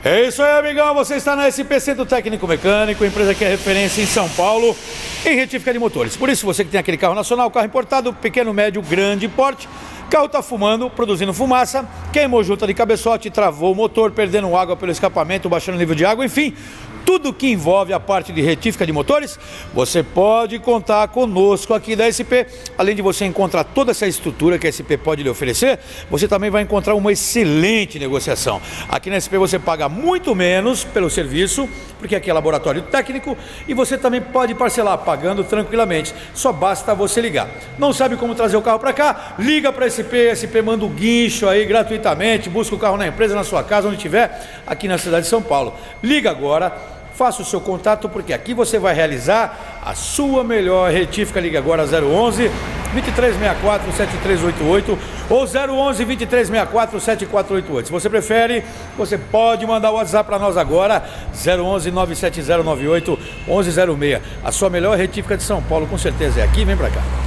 É isso aí, amigão, você está na SP Centro Técnico Mecânico, empresa que é referência em São Paulo, em retífica de motores. Por isso, você que tem aquele carro nacional, carro importado, pequeno, médio, grande porte, carro está fumando, produzindo fumaça, queimou junta de cabeçote, travou o motor, perdendo água pelo escapamento, baixando o nível de água, enfim, tudo que envolve a parte de retífica de motores, você pode contar conosco aqui da SP. Além de você encontrar toda essa estrutura que a SP pode lhe oferecer, você também vai encontrar uma excelente negociação. Aqui na SP você paga muito menos pelo serviço, porque aqui é laboratório técnico, e você também pode parcelar pagando tranquilamente. Só basta você ligar. Não sabe como trazer o carro para cá? Liga para a SP, a SP manda o guincho aí gratuitamente, busca o carro na empresa, na sua casa, onde tiver, aqui na cidade de São Paulo. Liga agora. Faça o seu contato, porque aqui você vai realizar a sua melhor retífica. Liga agora 011 2364 7388 ou 011 2364 7488. Se você prefere, você pode mandar o WhatsApp para nós agora, 011 97098 1106. A sua melhor retífica de São Paulo, com certeza é aqui. Vem para cá.